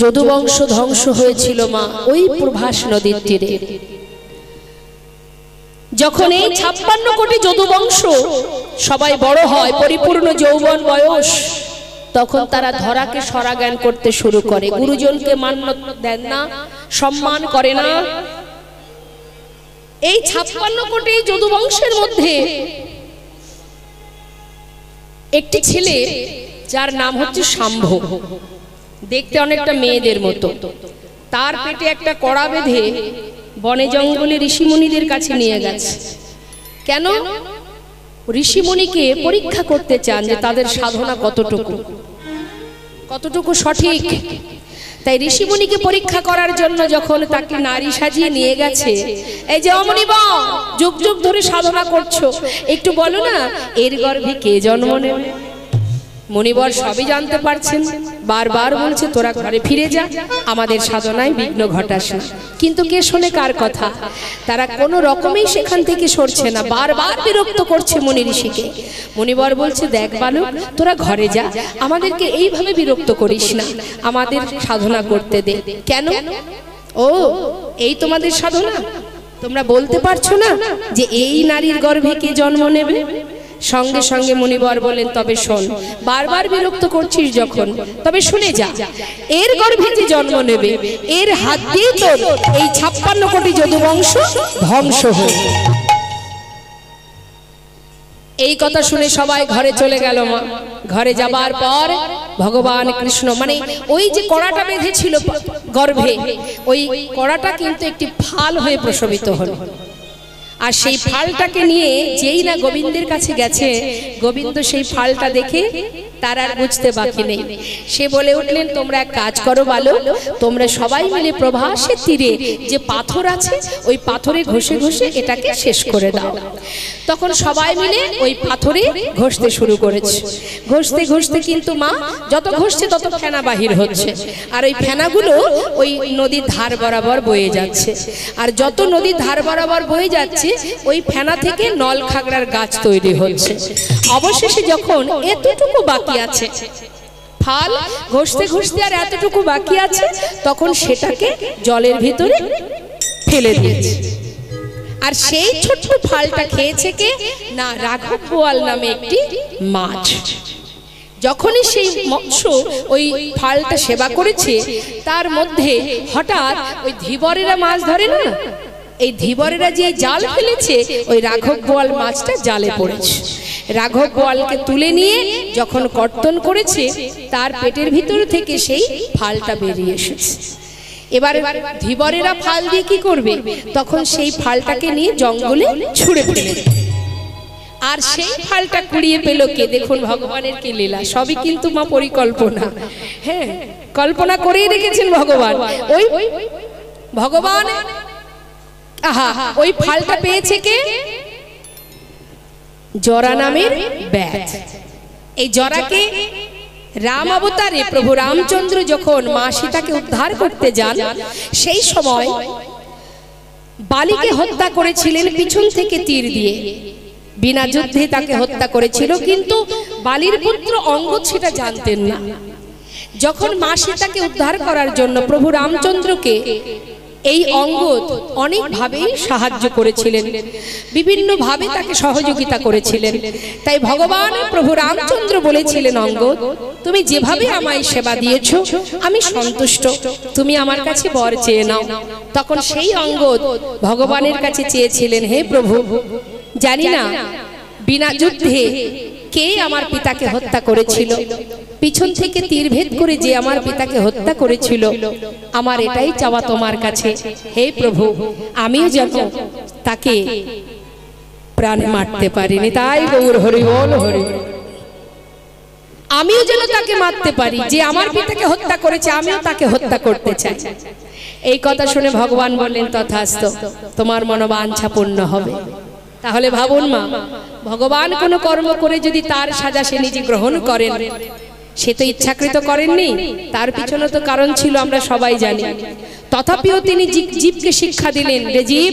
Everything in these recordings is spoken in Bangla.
যদুবংশ ধ্বংস হয়েছিল মা ওই প্রভাস নদীর তীরে। যখন এই 56 কোটি যদুবংশ সবাই বড় হয়, পরিপূর্ণ যৌবন বয়স, তখন তারা ধরাকে সরা জ্ঞান করতে শুরু করে। গুরুজনকে মান্য দেন না, সম্মান করে না। এই 56 কোটি যদুবংশের মধ্যে একটি ছেলে যার নাম হচ্ছে শাম্ভ, দেখতে অনেকটা মেয়েদের মতো। তার পেটে একটা কড়া বেঁধে বনে জঙ্গলে ঋষিমুনিদের কাছে নিয়ে গেছে। কেন? ঋষিমুনিকে পরীক্ষা করতে চান যে তাদের সাধনা কতটুকু সঠিক। তাই ঋষিমুনিকে পরীক্ষা করার জন্য যখন তাকে নারী সাজিয়ে নিয়ে গেছে, এই যে অমনিবা যুগ যুগ ধরে সাধনা করছো, একটু বলো না এর গর্ভে কে জন্ম নেবে? মুনিবর সবই জানতে পারছেন, বারবার বলছে তোরা ঘরে ফিরে যা, আমাদের সাধনায় বিঘ্ন ঘটাস না। কিন্তু কে শোনে কার কথা? তারা কোনো রকমেই সেখান থেকে সরছে না, বারবার বিরক্ত করছে মুনি ঋষিকে। মুনিবর বলছে দেখ বালক, তোরা ঘরে যা, আমাদেরকে এইভাবে বিরক্ত করিস না, আমাদের সাধনা করতে দে। কেন? ও এই তোমাদের সাধনা? তোমরা বলতে পারছো না যে এই নারীর গর্ভে কে জন্ম নেবে? সঙ্গে সঙ্গে মুনিবর বলেন তবে শোন, বারবার বিরক্ত করছিস যখন, তবে শুনে যা, এর গর্ভে যে জন্ম নেবে এর হাত দিয়ে তোর এই 56 কোটি যদুবংশ ধ্বংস হবে। এই কথা শুনে সবাই ঘরে চলে গেল মা। ঘরে যাবার পর ভগবান কৃষ্ণ, মানে ওই যে কড়াটা বেঁধেছিল গর্ভে, ওই কড়াটা কিন্তু একটি ফাল হয়ে প্রসবিত হলো। আর সেই ফালটাকে নিয়ে যেই না গোবিন্দের কাছে গেছে, গোবিন্দ সেই ফালটা দেখে তার আর বুঝতে বাকি নেই। সে বলে উঠলেন তোমরা এক কাজ করো বালক, তোমরা সবাই মিলে প্রভাসের তীরে যে পাথর আছে ওই পাথরে ঘষে ঘষে এটাকে শেষ করে দাও। তখন সবাই মিলে ওই পাথরে ঘষতে শুরু করেছে। ঘষতে ঘষতে কিন্তু মা যত ঘষছে তত ফেনা বাহির হচ্ছে, আর ওই ফেনাগুলো ওই নদীর ধার বরাবর বয়ে যাচ্ছে। আর যত নদীর ধার বরাবর বয়ে যাচ্ছে ওই ফেনা থেকে নল খাগড়ার গাছ তৈরি হচ্ছে। অবশেষে যখন এতটুকু বাকি আছে, ফাল ঘষতে ঘষতে আর এতটুকু বাকি আছে, তখন সেটাকে জলের ভিতরে ফেলে দিয়েছে। আর সেই ছোট্ট ফালটা খেয়েছে কে না? রাঘব বোয়াল নামে একটি মাছ। যখনই সেই মৎস্য ওই ফালটা সেবা করেছে, তার মধ্যে হঠাৎ ওই ধীবরেরা মাছ ধরে না, এই ধীবরেরা যে জাল ফেলেছে ওই রাঘব বোয়াল মাছটা জালে পড়েছে। রাঘব বোয়ালকে তুলে নিয়ে যখন কর্তন করেছে, তার পেটের ভিতর থেকে সেই ফালটা বেরিয়ে এসেছে। এবার ধীবরেরা ফাল দিয়ে কি করবে? তখন সেই ফালটাকে নিয়ে জঙ্গলে ছুঁড়ে ফেলে। আর সেই ফালটা কুড়িয়ে পেল কে? দেখুন ভগবানের কি লীলা, সবই কিন্তু মা পরিকল্পনা। হ্যাঁ, কল্পনা করেই রেখেছেন ভগবান। ওই ভগবান ওই ফালটা পেয়েছে কে? জরা নামের ব্যাধ। এই জরাকে রাম অবতারে প্রভু রামচন্দ্র যখন মা সীতাকে উদ্ধার করতে যান, সেই সময় বালিকে হত্যা করেছিলেন পিছন থেকে তীর দিয়ে, বিনা যুদ্ধে তাকে হত্যা করেছিল। কিন্তু বালির পুত্র অঙ্গদ সেটা জানতেন না। যখন মা সীতাকে উদ্ধার করার জন্য প্রভু রামচন্দ্রকে এই অঙ্গদ অনেকভাবেই সাহায্য করেছিলেন, বিভিন্ন ভাবে তাকে সহযোগিতা করেছিলেন। তাই ভগবান প্রভু রামচন্দ্র বলেছিলেন, অঙ্গদ তুমি যেভাবে আমায় সেবা দিয়েছো আমি সন্তুষ্ট, তুমি আমার কাছে বর চেয়ে নাও। তখন সেই অঙ্গদ ভগবানের কাছে চেয়েছিলেন, হে প্রভু, জানি না বিনা যুদ্ধে কে আমার পিতাকে হত্যা করেছিল, পিছন থেকে তীর ভেদ করে যে আমার পিতাকে হত্যা করেছিল, আমার এটাই চাওয়া তোমার কাছে, হে প্রভু, আমিও যেন তাকে প্রাণে মারতে পারিনি। তাই গৌর হরি বল হরি, আমিও যেন তাকে মারতে পারি, যে আমার পিতাকে হত্যা করেছে আমিও তাকে হত্যা করতে চাই। এই কথা শুনে ভগবান বললেন, তথাস্তু, তোমার মনোবাঞ্ছা পূর্ণ হবে। তাহলে ভাবুন মা, ভগবান কোনো কর্ম করে যদি তার সাজা সে নিজে গ্রহণ করেন, সে তো ইচ্ছাকৃত করেননি, তার পিছনে তো কারণ ছিল, আমরা সবাই জানি। তথাপিও তিনি জীবকে শিক্ষা দিলেন, রে জীব,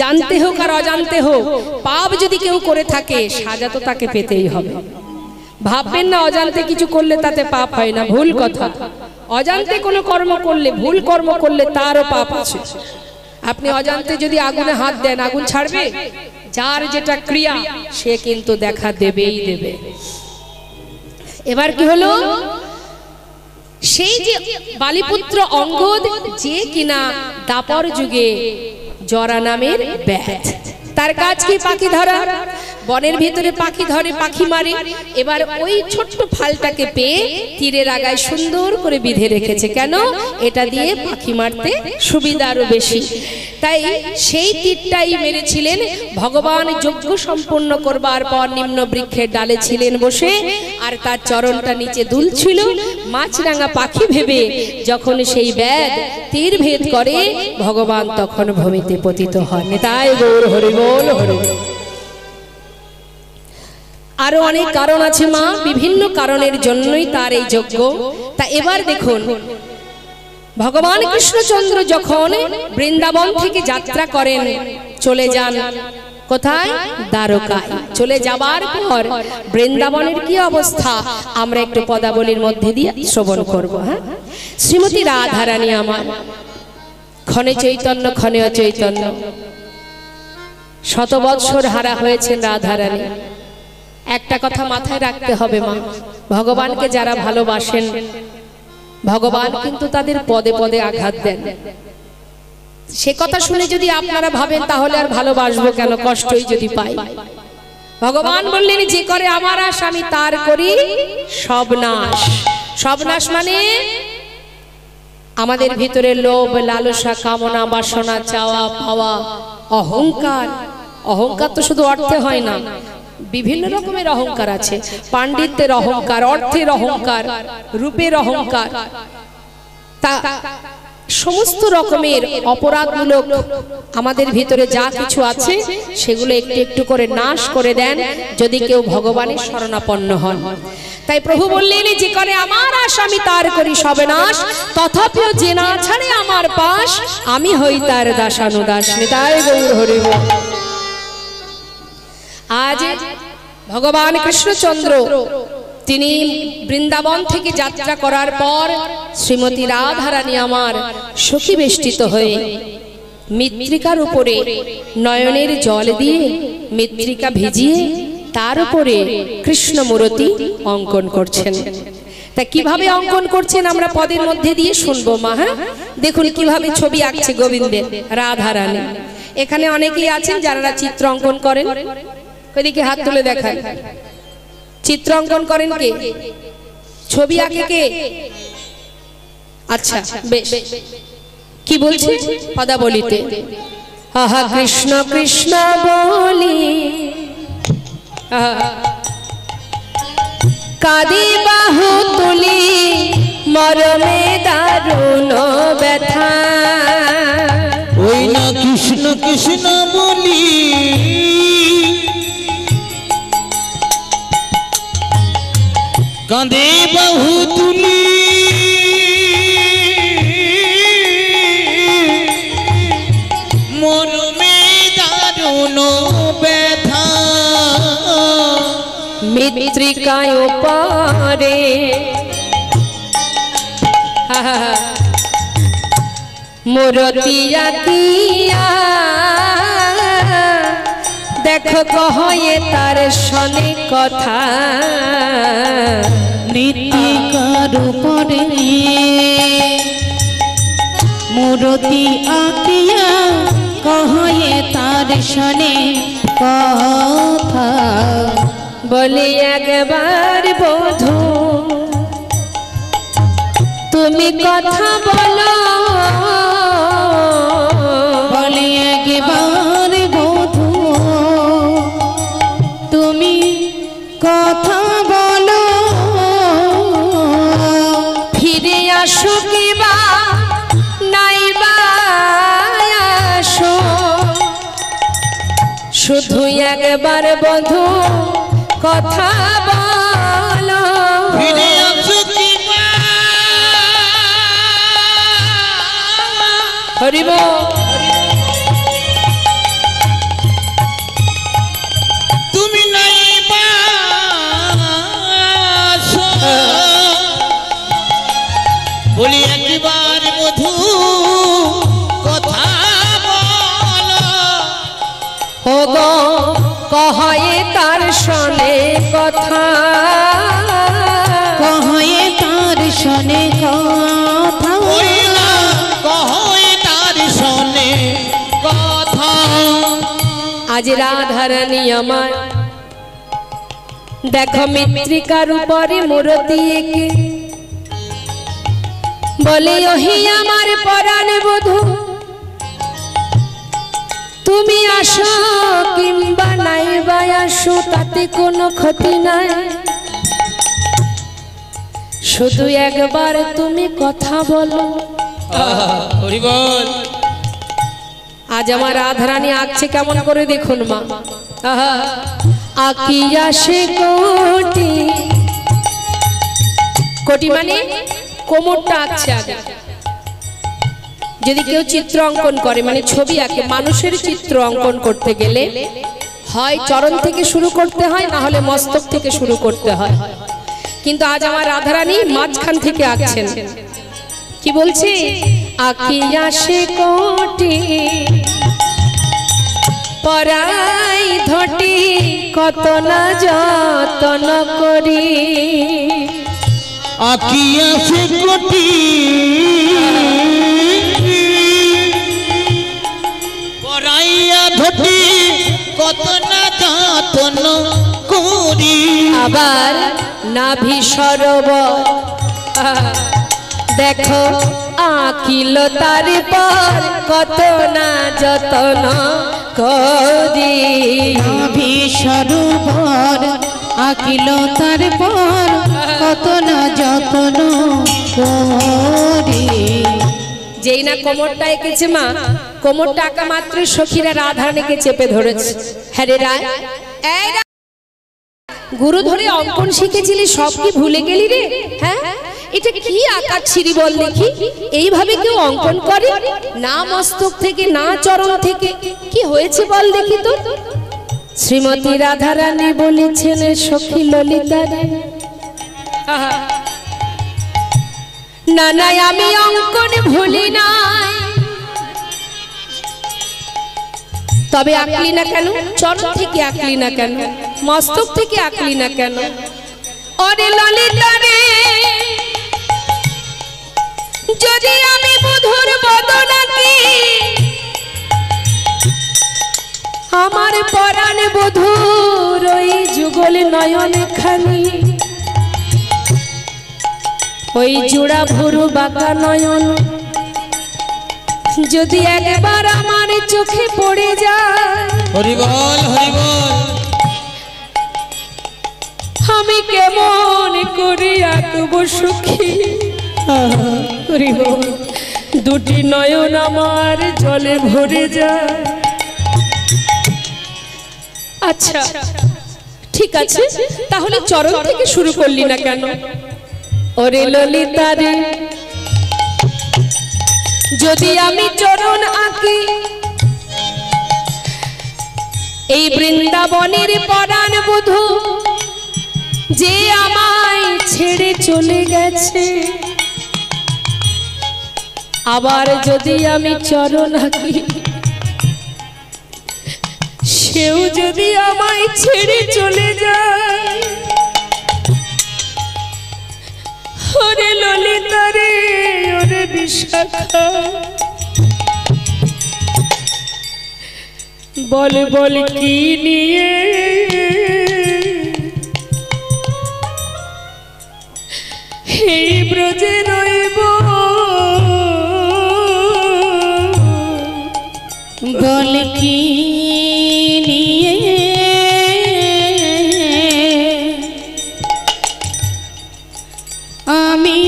জানতে হোক আর অজান্তে হোক, পাপ যদি কেউ করে থাকে সাজা তো তাকে পেতেই হবে। ভাববেন না অজান্তে কিছু করলে তাতে পাপ হয় না, ভুল কথা। অজান্তে কোনো কর্ম করলে, ভুল কর্ম করলে তারও পাপ আছে। আপনি অজান্তে যদি আগুনে হাত দেন, আগুন ছাড়বে? যার যেটা ক্রিয়া সে কিন্তু দেখা দেবেই দেবে। এবার কি হলো, সেই যে বালিপুত্র অঙ্গদ, যে কিনা দাপর যুগে জরা নামের ব্যাধ, তার কাজ কি পাখি ধরা, বনের ভিতরে পাখি ধরে, পাখি মারে। এবার ওই ছোট্ট ফালটাকে পেয়ে তীরের আগায় সুন্দর করে বিধে রেখেছে। কেন? এটা দিয়ে পাখি মারতে সুবিধা আরো বেশি। তাই সেই তীরটাই মেরেছিলেন ভগবান যজ্ঞ সম্পন্ন করবার পর নিম্ন বৃক্ষের ডালে ছিলেন বসে, আর তার চরণটা নিচে দুলছিল। মাছরাঙা পাখি ভেবে যখন সেই ব্যাধ তীর ভেদ করে, ভগবান তখন ভূমিতে পতিত হন। তাই গৌর হরি বল, হরি বল। আরো অনেক কারণ আছে মা, বিভিন্ন কারণের জন্যই তার এই যজ্ঞ। তা এবার দেখুন, ভগবান কৃষ্ণচন্দ্র যখন বৃন্দাবন থেকে যাত্রা করেন, চলে যান কোথায়? দ্বারকায়। চলে যাবার পর বৃন্দাবনের কি অবস্থা আমরা একটু পদাবলীর মধ্যে দিয়ে শ্রবণ করব। হ্যাঁ, শ্রীমতী রাধারানী আমার ক্ষণে চৈতন্য, ক্ষণে অচৈতন্য, শত বৎসর হারা হয়েছেন রাধারানী। একটা কথা মাথায় রাখতে হবে মা, ভগবানকে যারা ভালোবাসেন, ভগবান কিন্তু তাদের পদে পদে আঘাত দেন। সে কথা শুনে যদি আপনারা ভাবেন তাহলে আর ভালোবাসবো কেন, কষ্টই যদি পাই। ভগবান বললেন, যে করে আমার আশ আমি তার করি সব নাশ। সব নাশ মানে আমাদের ভিতরে লোভ, লালসা, কামনা, বাসনা, চাওয়া পাওয়া, অহংকার। অহংকার তো শুধু অর্থে হয় না, বিভিন্ন রকমের অহংকার আছে। পাণ্ডিত্যের অহংকার, অর্থের অহংকার, রূপের অহংকার, তা সমস্ত রকমের অপরাধমূলক আমাদের ভিতরে যা কিছু আছে সেগুলো একটু একটু করে নাশ করে দেন যদি কেউ ভগবানের শরণাপন্ন হন। তাই প্রভু বললেন, যে করে আমার আশ আমি তার করি সবে নাশ, তথাপিও যে না ছাড়ে আমার পাশ, আমি হই তার দাসানুদাস। তাই গৌর হরি বল। আজ ভগবান কৃষ্ণচন্দ্র তিনি বৃন্দাবন থেকে যাত্রা করার পর শ্রীমতী রাধারানী আমার সখী বেষ্টিত হয়ে মৃত্তিকার উপরে নয়নের জল দিয়ে মৃত্তিকা ভিজিয়ে তার উপরে কৃষ্ণ মূর্তি অঙ্কন করছেন। তা কিভাবে অঙ্কন করছেন আমরা পদের মধ্যে দিয়ে শুনবো মা। হ্যাঁ, দেখুন কিভাবে ছবি আঁকছে গোবিন্দের রাধারানী। এখানে অনেকেই আছেন যারা চিত্র অঙ্কন করেন, ওইদিকে হাত তুলে দেখায়। চিত্র অঙ্কন করেন কে? ছবি আঁকে কে? আচ্ছা বেশ, কি বলছে পদাবলিতে? আহা কৃষ্ণ কৃষ্ণ বলি কাঁদি বাহু তুলি মরমে দারুণ ব্যথা। ওই না কৃষ্ণ কৃষ্ণ বলি কাঁদে বাহু তুলি মরমে দারুণ ব্যথা। মৃত্তিকায় পারে মূর্তি আঁকিয়া দেখো কহে তার শনে কথা। মৃত্তিকার উপরে মূর্তি আঁকিয়া কহে তার শনে কথা। বলি একবার বধূ তুমি কথা বলো, বলি একবার বধূ তুমি কথা বলো। ফিরে আসো কিবা নাইবা আসো, শুধু একবার বধূ কথা বলো। ফিরে আসো কিবা হরি বল। তুমি নাইবা আসো বলি একবার বধূ কথা বলো ও গো কহয়ে তার শোনে কথা কহয়ে তার শোনে কথা কহয়ে তার শোনে কথা আজ রাধারানী আমার দেখো মৃত্তিকার উপরে মূর্তি এঁকে বলে ওহি আমার পরাণ বধূ তুমি আসো কিংবা নাই বা আসো তাতে কোনো ক্ষতি নাই শুধু একবার তুমি কথা বলো হরি বল আজ আমার রাধারানী আঁকছে কেমন করে দেখুন মা আহা আকিয়া সে কোটি কোটি মানে কোমরটা আঁকছে আগে যদি কেউ চিত্র অঙ্কন করে মানে ছবি আঁকে মানুষের চিত্র অঙ্কন করতে গেলে হয় চরণ থেকে শুরু করতে হয় না হলে মস্তক থেকে শুরু করতে হয় কিন্তু আজ আমার রাধারানী মাঝখান থেকে আঁকছেন কি বলছি আকিয়া সে কোটি পরাই ধটি কত না যতন করি আকিয়া সে কোটি পরাইয়া ধটি কত না যতন করি আবার নাভি সরোবর দেখো আঁকিল তার পর কত না যতন করি নাভি সরোবর আঁকিল তার পর কত না যতন করি যেই না কোমরটা এঁকেছে মা কোমরটা আঁকা মাত্র সখীরা রাধারানীকে চেপে ধরেছে হ্যাঁ রে রায় এই রায়, গুরু ধরে অঙ্কন শিখেছিলি সব কি ভুলে গেলি রে হ্যাঁ এটা কি আঁকাচ্ছিরি বল দেখি এইভাবে কেউ অঙ্কন করে না মস্তক থেকে না চরণ থেকে কি হয়েছে বল দেখি তো শ্রীমতী রাধারানী বলেছেন সখী ললিতা রে আহা না না আমি অঙ্কন ভুলি নাই তবে আঁকলি না কেন চরণ থেকে আঁকলি না কেন মস্তক থেকে আঁকলি না কেন ওরে ললিতা রে যদি আমি বধুর বদন আঁকি আমার পরাণ বধুর ওই যুগল নয়ন খানি ওই জোড়া ভুরু বাঁকা নয়ন যদি একবার আমার চোখে পড়ে যায় হরি বল হরি বল আমি কেমন করে আঁকবো সখী হরি বল দুটি নয়ন আমার জলে ভরে যায় আচ্ছা ঠিক আছে তাহলে চরণ থেকে শুরু করলি না কেন ওরে ললিতা রে যদি আমি চরণ আঁকি এই বৃন্দাবনের পরাণ বধূ যে আমায় ছেড়ে চলে গেছে আবার যদি আমি চরণ আঁকি সেও যদি আমায় ছেড়ে চলে যায় ওরে ললিতা রে ওরে বিশাখা বল বল কি নিয়ে এই ব্রজে রইব বল কি নিয়ে আমি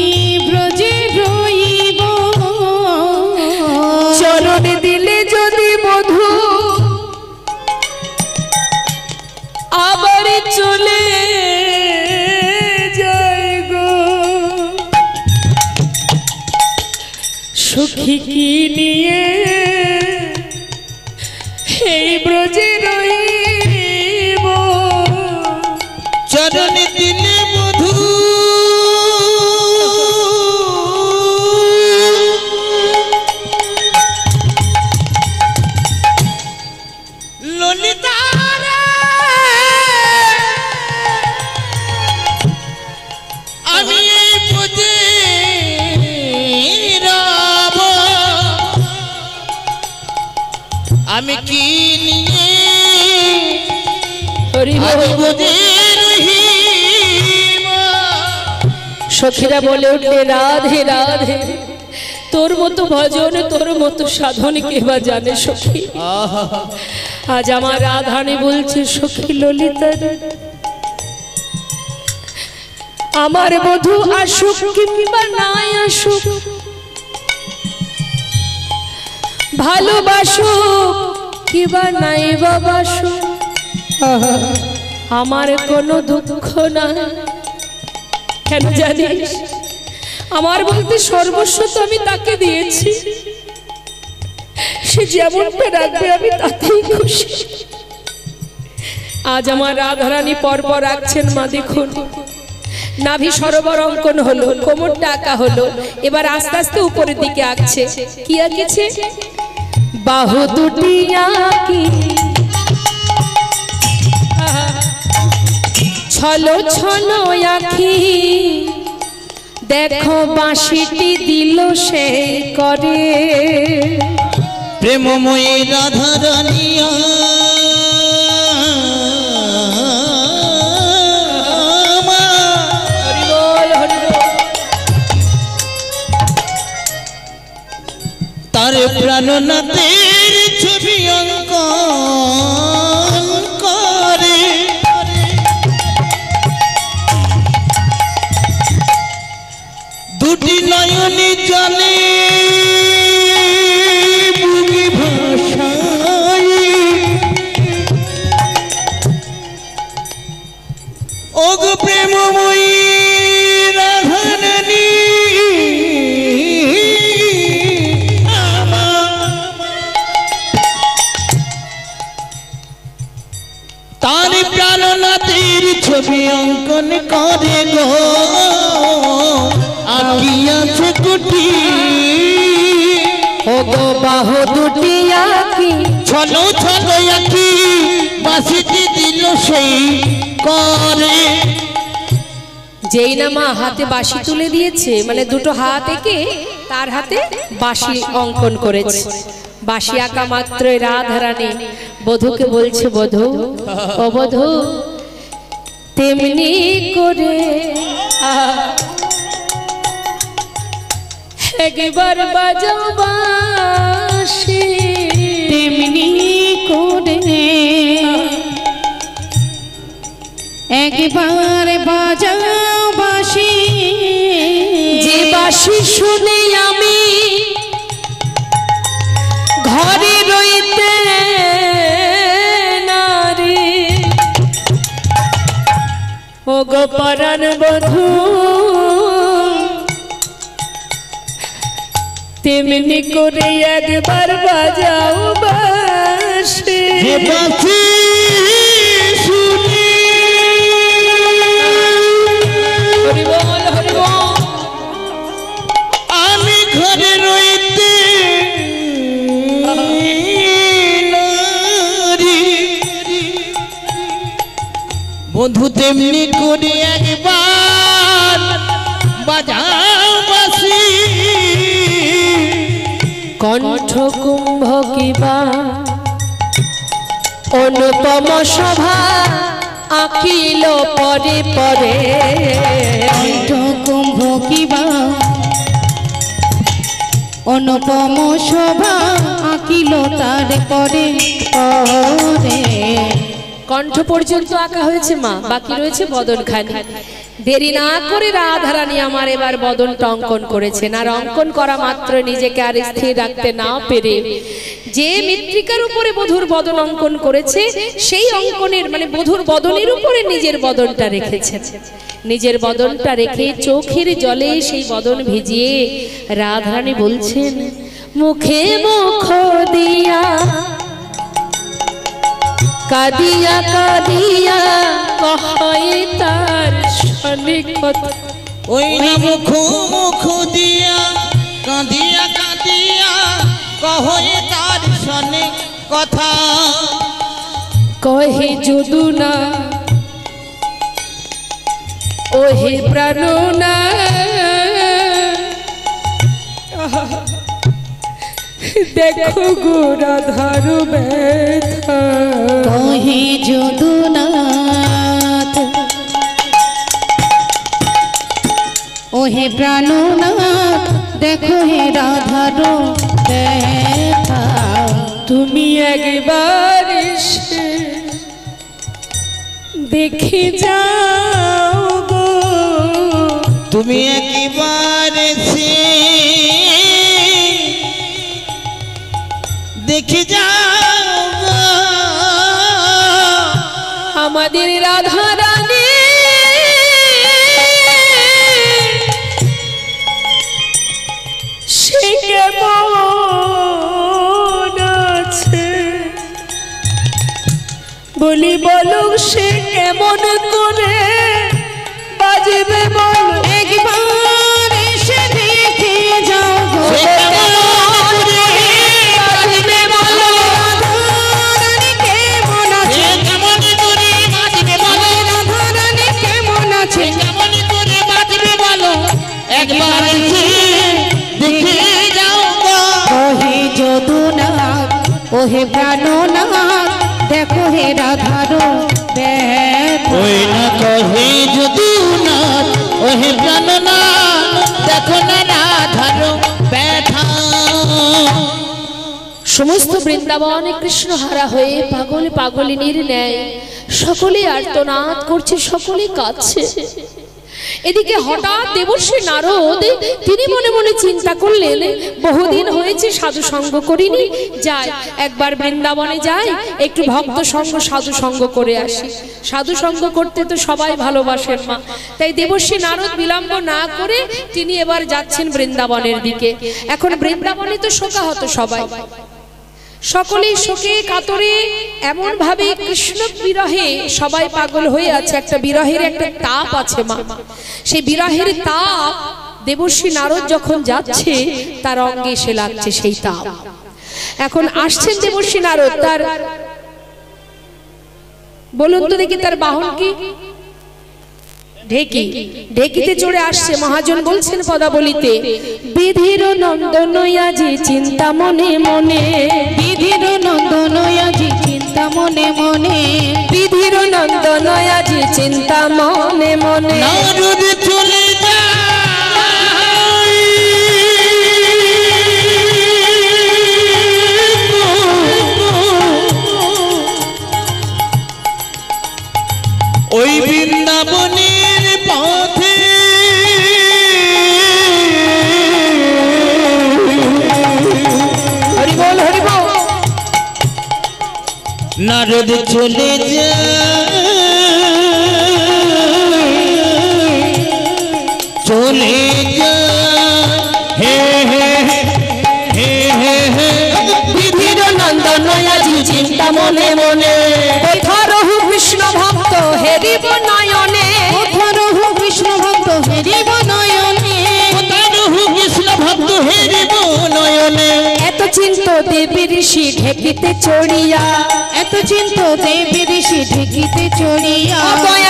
ব্রজে রইব চরণ দিলে যদি বধূ আবার চলে যায় গো সুখী কি নিয়ে এই ব্রজে রইব চরণ দিলে বধূ আমি কি নিয়ে হরি বল। সখীরা বলে উঠলে রাধে রাধে, তোর মতো ভজন তোর মতো সাধন কে বা জানে সখী। আজ আমার রাধারানী বলছে সখী ললিতা রে, আমার বধূ আসুক কিংবা নাই আসুক, ভালোবাসুক কিংবা নাই বাবাসুক, আমার কোনো দুঃখ নাই। কেন জানিস, আমার বলতে সর্বস্ব তো আমি তাকে দিয়েছি, সে যেমনটা রাখবে আমি তাতেই খুশি। আজ আমার রাধারানী পরপর রাখছেন মা, দেখুন নাভি সরোবর অঙ্কন হলো, কোমরটা আঁকা হলো, এবার আস্তে আস্তে উপরের দিকে আঁকছে। কি আঁকেছে? বাহু দুটি আঁকি ছলো ছলো আঁখি, দেখো বাঁশিটি দিল সে করে। প্রেমময়ী রাধারানিয়া তার প্রাণনাথের ছবি অঙ্কন করে। দুটি নয়নে জলে বুকে ভাসায়, ওগো প্রেমময়ী রাধারানী তার প্রাণনাথের ছবি অঙ্কন করে গো, আঁকিয়াছে কুটি। ওগো বাহু দুটি আঁকি ছলো ছলো আঁকি, বাঁশিটি দিল সেই করে। যেই না মা হাতে বাঁশি তুলে দিয়েছে, মানে দুটো হাত এঁকে তার হাতে বাঁশি অঙ্কন করেছে। বাঁশি আঁকা মাত্রই রাধারানী বধূকে বলছে, বধূ ও বধূ তেমনি করে একবার বাজাও বাঁশি, তেমনি করে একবার বাজাও বাঁশি, যে বাঁশি শুনে আমি ঘরে রইতে নারী। ও গো পরাণ বধূ তেমনি করে একবার বাজাও বাঁশি। যে বাঁশি শুনি হরি বল হরি বল। আমি ঘরে রইতে নারী, বন্ধু তেমনি করে একবার বাজাও বাঁশি। কণ্ঠ কুম্ভ কিবা অনুপম শোভা আঁকিল পরে পরে, কুম্ভ কিবা অনুপম শোভা আঁকিল তার পরে পরে। কণ্ঠ পর্যন্ত আঁকা হয়েছে মা, বাকি রয়েছে বদনখানি। দেরি না করে রাধারানী আমার এবার বদনটা অঙ্কন করেছেন। আর অঙ্কন করা মাত্র নিজেকে আর স্থির রাখতে না পেরে যে মৃত্তিকার উপরে বধূর বদন অঙ্কন করেছে, সেই অঙ্কনের মানে বধূর বদনের উপরে নিজের বদনটা রেখেছেন। নিজের বদনটা রেখে চোখের জলে সেই বদন ভিজিয়ে রাধারানী বলছেন, মুখে মুখ দিয়া কাদিয়া কাদিয়া কহয় তার সনিকট। ওই না মুখ মুখ দিয়া কাঁদিয়া কাঁদিয়া কহয়ে তার সনে কথা। কহে যদু না ওহে প্রাণ না, দেখো গো রাধার ব্যথা কহে যদুনাথ ওহে প্রাণনাথ দেখো হে রাধার ব্যথা তুমি একবার এসে দেখে যাও গো তুমি একবার এসে দেখে যাও গো আমাদের রাধা রানী সে কেমন আছে বলি বলুক সে কেমন করে বাজবে বল একবার এসে দেখে যাও গো সে কেমন করে বাজবে বলো রাধারানী কেমন আছে সে কেমন করে বাজবে বলো রাধারানী কেমন আছে কেমন করে বাজবে বলো একবার এসে দেখে যাও গো ওহে যদুনাথ ওহে প্রাণনাথ দেখো হে রাধার ব্যথা ওই না কহে যদুনাথ ওহে প্রাণনাথ দেখো না রাধার ব্যথা সমস্ত বৃন্দাবনে কৃষ্ণ হারা হয়ে পাগল পাগলিনীর ন্যায় সকলে আর্তনাদ করছে, সকলে কাঁদছে। এদিকে হঠাৎ দেবর্ষি নারদ তিনি মনে মনে চিন্তা করলেন, বহুদিন হয়েছে সাধু সঙ্গ করিনি, যাই একবার বৃন্দাবনে যাই, একটু ভক্ত সঙ্গ সাধু সঙ্গ করে আসি। সাধু সঙ্গ করতে তো সবাই ভালোবাসেন মা, তাই দেবর্ষি নারদ বিলম্ব না করে তিনি এবার যাচ্ছেন বৃন্দাবনের দিকে। এখন বৃন্দাবনে তো শোকাহত সবাই, সকলেই শোকে কাতরে এমন ভাবে কৃষ্ণ বিরহে সবাই পাগল হয়ে আছে। একটা বিরহের একটা তাপ আছে মা, সেই বিরহের তাপ দেবর্ষি নারদ যখন যাচ্ছে তার অঙ্গে এসে লাগছে সেই তাপ। এখন আসছেন দেবর্ষি নারদ, তার বলুন তো দেখি তার বাহন কি? ঢেকি। ঢেকিতে চড়ে আসছে। মহাজন বলছেন পদাবলিতে, বিধির নন্দন আজি চিন্তা মনে মনে, বিধির নন্দন আজি চিন্তা মনে মনে, বিধির নন্দন আজি চিন্তা মনে মনে, নারদ চলে যায় ওই বৃন্দাবনের পথে, হরি বল হরি বল। নারদ চলে যায় চলে যায় হে হে হে হে হে বিধির নন্দন আজি চিন্তা মনে মনে, কোথারহু কৃষ্ণ ভক্ত হেরিব নয়নে, কোথারহু কৃষ্ণ ভক্ত হেরিব নয়নে, কোথারহু কৃষ্ণ ভক্ত হেরিব নয়নে, এত চিন্ত দেবী ঋষি ঢেকিতে চড়িয়া, এত চিন্ত দেবী ঋষি ঢেকিতে চড়িয়া,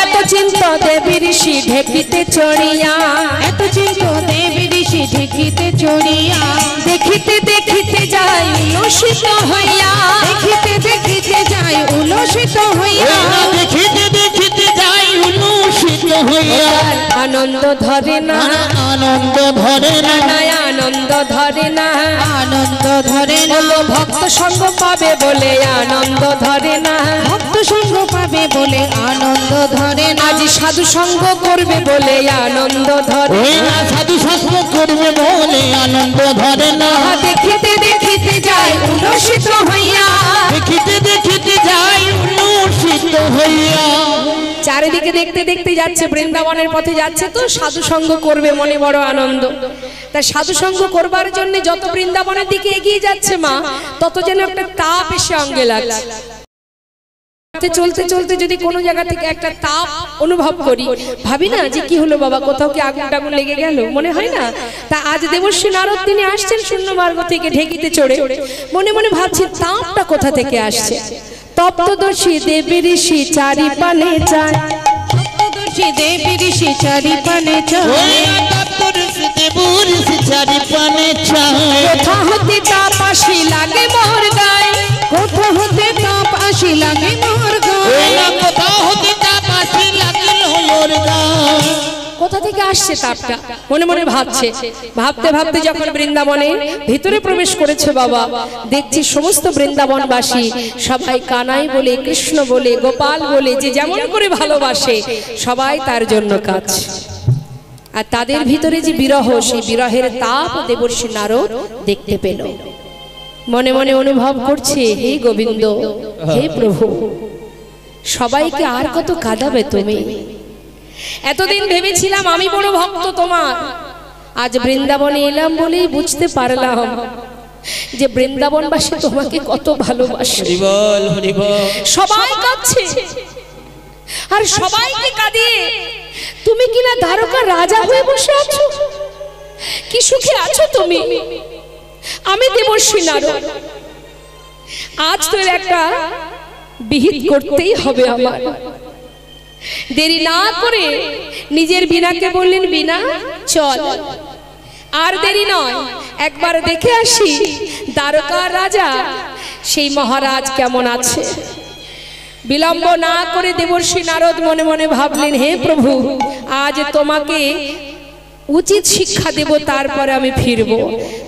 এত চিন্ত দেবী ঋষি ঢেকিতে চড়িয়া, এত চিন্ত দেবী ঋষি ঢেকিতে চড়িয়া, দেখিতে দেখিতে যাই উল্লসিত হইয়া, দেখিতে দেখিতে যায় উল্লসিত হইয়া, দেখিতে দেখিতে যাই উল্লসিত হইয়া, আনন্দ ধরে না আনন্দ ধরে না, আনন্দ ধরে না, আনন্দ ধরে না, বলো ভক্ত সঙ্গ পাবে বলে আনন্দ ধরে না, ভক্ত সঙ্গ পাবে বলে আনন্দ ধরে না, আজ সাধু সঙ্গ করবে বলে আনন্দ ধরে ওই না সাধু সঙ্গ করবে বলে আনন্দ ধরে না, দেখিতে দেখিতে যায় উল্লসিত হইয়া, দেখিতে দেখিতে যাই উল্লসিত হইয়া, চারিদিকে দেখতে দেখতে যাচ্ছে, বৃন্দাবনের পথে যাচ্ছে, তো সাধু সঙ্গ করবে মনে বড় আনন্দ। তাই সাধু সঙ্গ করবার জন্য যত বৃন্দাবনের দিকে এগিয়ে যাচ্ছে মা, তত যেন একটা তাপ এসে অঙ্গে লাগছে। চলতে চলতে যদি কোনো জায়গা থেকে একটা তাপ অনুভব করি, ভাবি না যে কি হলো বাবা, কোথাও কি আগুন টাগুন লেগে গেল, মনে হয় না? তা আজ দেবর্ষি নারদ তিনি আসছেন শূন্য মার্গ থেকে ঢেকিতে চড়ে, মনে মনে ভাবছি তাপটা কোথা থেকে আসছে। তপ্তদর্শী দেবী ঋষি চারি পানে চায়, তপ্তদর্শী দেবী ঋষি চারি পানে ওই চায়, তপ্তদর্শী দেবী ঋষি তারি পানে চায় কোথা হতে তাপ আসি লাগে মোর গায়ে কোথা হতে তাপ আসি লাগে মোর গায়ে কোথা হতে তাপ আসি লাগিল মোর গায়ে কোথা থেকে আসছে তাপটা মনে মনে ভাবছে ভাবতে ভাবতে যখন বৃন্দাবনে ভিতরে প্রবেশ করেছে বাবা দেখছি সমস্ত বৃন্দাবনবাসী সবাই কানাই বলে কৃষ্ণ বলে গোপাল বলে যে যেমন করে ভালোবাসে সবাই তার জন্য কাজ আর তাদের ভিতরে যে বিরহ সেই বিরহের তাপ দেবর্ষি নারদ দেখতে পেল মনে মনে অনুভব করছে হে গোবিন্দ হে প্রভু সবাইকে আর কত কাঁদাবে তুমি এতদিন ভেবেছিলাম আমি বড় ভক্ত তোমার আজ বৃন্দাবনে এলাম বলেই বুঝতে পারলাম যে বৃন্দাবনবাসী তোমাকে কত ভালোবাসে হরি বল হরি বল সবাই কাঁদছে আর সবাইকে কাঁদিয়ে তুমি কিনা দ্বারকার রাজা হয়ে বসে আছো কি সুখে আছো তুমি আমি দেবর্ষি নারদ আজ তো একটা বিহিত করতেই হবে আমার দেরি না করে নিজের বীণাকে বললেন বীণা চল আর দেরি নয় একবার দেখে আসি দ্বারকার রাজা সেই মহারাজ কেমন আছে বিলম্ব না করে দেবর্ষি নারদ মনে মনে ভাবলেন হে প্রভু আজ তোমাকে উচিত শিক্ষা দেব তারপরে আমি ফিরব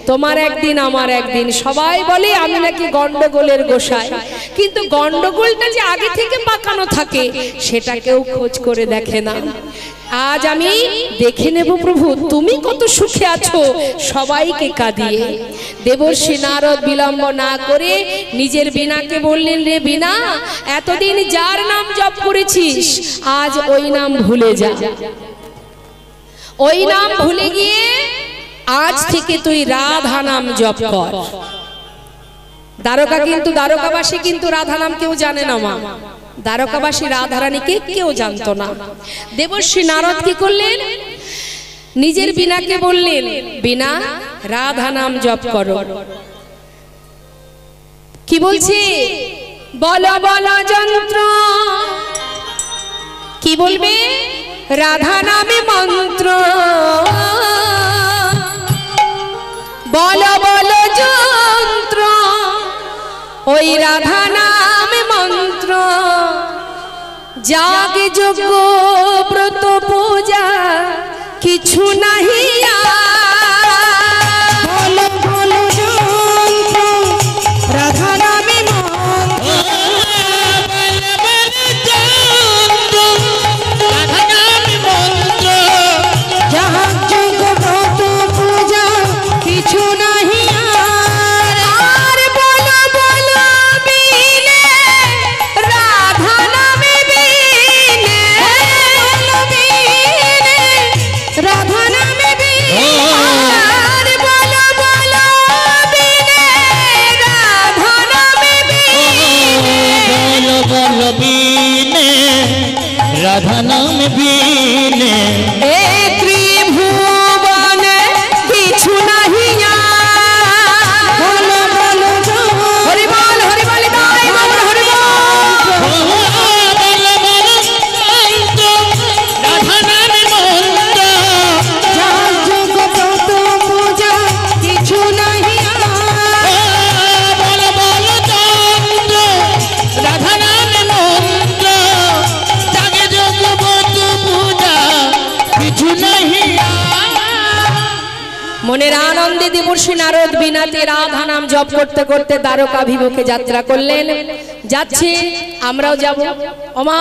তোমার একদিন আমার একদিন সবাই বলে আমি নাকি গন্ডগোলের গোসাই কিন্তু গন্ডগোলটা যে আগে থেকে পাকানো থাকে সেটা কেউ খোঁজ করে দেখে না আজ আমি দেখে নেব প্রভু তুমি কত সুখে আছো সবাইকে কাঁদিয়ে দেবর্ষি নারদ বিলম্ব না করে নিজের বীণাকে বললেন রে বীণা এতদিন যার নাম জপ করেছিস আজ ওই নাম ভুলে যা ওই নাম ভুলে গিয়ে আজ থেকে তুই রাধা নাম জপ কর দ্বারকা কিন্তু দ্বারকাবাসী কিন্তু রাধা নাম কেউ জানে না মা দ্বারকাবাসী রাধা রানীকে কেউ জানতো না দেবর্ষি নারদ কি করলেন নিজের বীণাকে বললেন বীণা রাধা নাম জপ করো কি বলছে বলো বলো যন্ত্র কি বলবে রাধা নামে মন্ত্র বলো বলো যন্ত্র ওই রাধা নামে মন্ত্র জাগে যোগ্য ব্রত পূজা কিছু নাহি বলো বলো যন্ত্র রাধা নামে মন্ত্র যাহা যোগ ব্রত পূজা কিছু নাহি আর বলো বলো বিনে রাধা নামে বিনে বলো বিনে রাধা নামে বিনে আর বলো বলো বিনে রাধা নামে বিনে বল বল বিনে রাধা নাম বিনে এ ত্রিভুবনে কিছু নাহি বলো বলো যন্ত্র হরি বল হরি বল তাই বল হরি বল রাধা নাম মন্ত্র যাহা যোগ ব্রত পূজা কিছু নাহি বল বল যন্ত্র রাধা নাম মন্ত্র জাগে যোগ ব্রত পূজা কিছু নাহি মনের আনন্দে দেবর্ষি নারদ বিনাতে রাধা নাম জপ করতে করতে দ্বারকাভিমুখে যাত্রা করলেন যাচ্ছে আমরাও যাব ওমা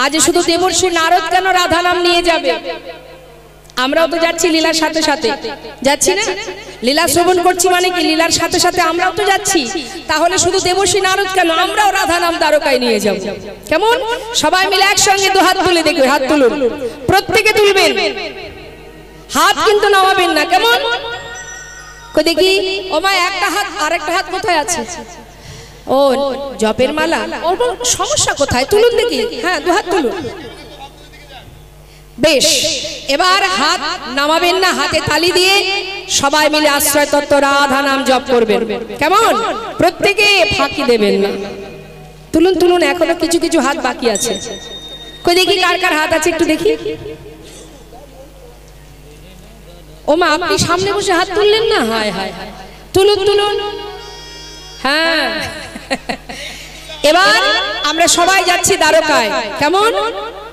আজ শুধু দেবর্ষি নারদ কেন রাধা নাম নিয়ে যাবে আমরাও তো যাচ্ছি লীলার সাথে সাথে যাচ্ছি না লীলা শ্রবণ করছি মানে কি লীলার সাথে সাথে আমরাও তো যাচ্ছি তাহলে শুধু দেবর্ষি নারদ কেন আমরাও রাধা নাম দ্বারকায় নিয়ে যাব কেমন সবাই মিলে একসঙ্গে দু হাত তুলে দেখবে হাত তুলুন প্রত্যেকে তুলবেন হাত কিন্তু নামাবেন না কেমন কই দেখি ওমা একটা হাত আরেকটা হাত কোথায় আছে ও জপের মালা ওর সমস্যা কোথায় তুলুন দেখি হ্যাঁ দু হাত তুলুন বেশ এবার হাত নামাবেন না হাতে তালি দিয়ে সবাই মিলে আশ্রয় তত্ত্ব রাধা নাম জপ করবেন কেমন প্রত্যেকে ফাঁকি দেবেন না তুলুন তুলুন এখনো কিছু কিছু হাত বাকি আছে কই দেখি কার কার হাত আছে একটু দেখি ও মা আপনি সামনে বসে হাত তুললেন না? হায় হায়, তুলুন তুলুন। হ্যাঁ এবার আমরা সবাই যাচ্ছি দ্বারকায়। কেমন?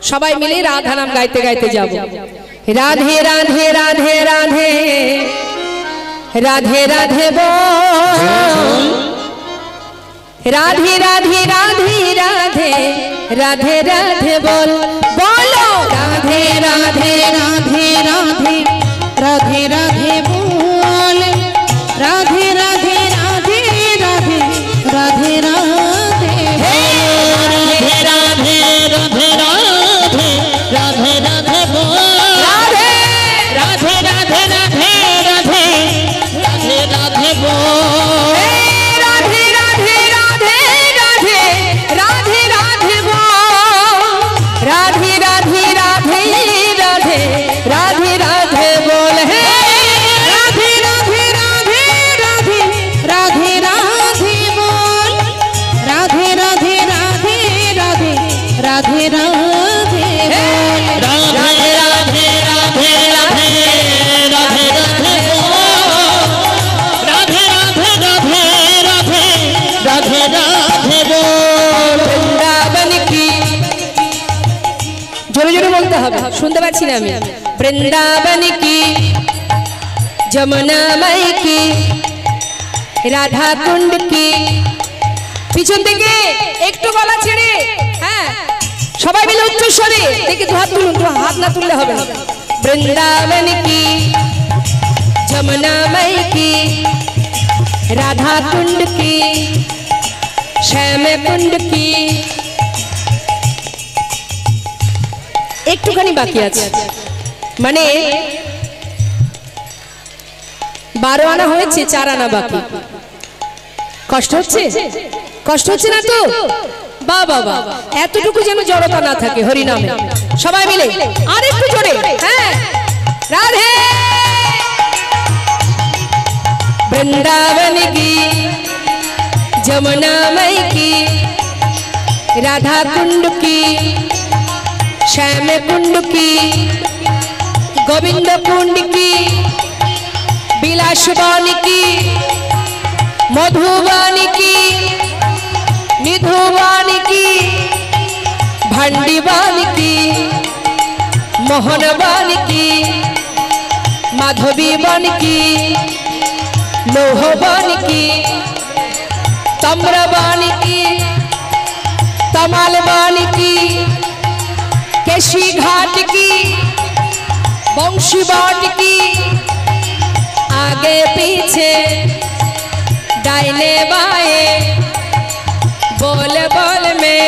সবাই মিলে রাধা নাম গাইতে গাইতে যাব। রাধে রাধে রাধে রাধে রাধে রাধে বল, রাধে রাধে রাধে রাধে রাধে রাধে বল, বলো রাধে রাধে রাধে রাধে রাধে রাধে বল, রাধে রাধে রাধে রাধে রাধে রাধে রাধে রাধে রাধে রাধে রাধে বল, রাধে রাধে রাধে রাধে রাধে রাধে রাধে বল, রাধে রাধে রাধে রাধে রাধে রাধে বল, রাধে রাধে রাধে রাধে রাধে রাধে বল, হে রাধে রাধে রাধে রাধে রাধে রাধে বল, রাধে রাধে রাধে রাধে রাধে রাধে বল, রাধে রাধে রাধে রাধে রাধে রাধে বল, রাধে রাধে রাধে রাধে রাধে রাধে বল, বৃন্দাবন কি, জোরে জোরে বলতে হবে, শুনতে পাচ্ছি না আমি। বৃন্দাবন কি, যমুনা মাই কি, রাধা কুণ্ড কি। পিছন থেকে একটু গলা ছেড়ে, হ্যাঁ সবাই মিলে উচ্চ স্বরে দেখি, দু হাত তুলুন, দু হাত না তুললে হবে না। বৃন্দাবন কি, যমুনা মাই কি, রাধা কুণ্ড কি, শ্যাম কুণ্ড কি। একটুখানি বাকি আছে, মানে 12 আনা হয়েছে, 4 আনা বাকি। কষ্ট হচ্ছে? কষ্ট হচ্ছে না তো? বাবা বাবা, এতটুকু যেন জড়তা না থাকে হরিনামে। সবাই মিলে আর একটু জোরে, হ্যাঁ রাধে। বৃন্দাবন কি, যমুনা মাই কি, राधा कुंड की, श्याम कुंड की, गोविंद कुंड की, बिलासवान की, मधुबान की, निधुबान की, भंडीबान की, मोहनबान की, माधवीबान की, लोहबान की, तम्रबान की, तमालबान की, केशी घाट की, वंशीबाट की, आगे पीछे दाहिने बाएं, बोल बोल में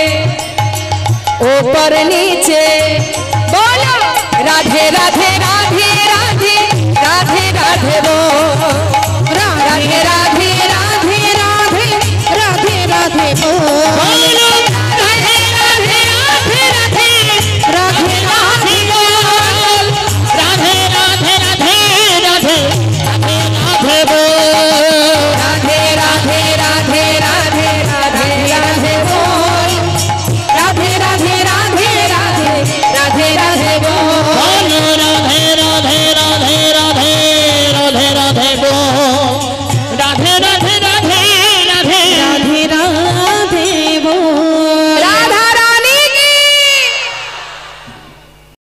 ऊपर नीचे, बोलो राधे राधे राधे राधे राधे राधे बोल।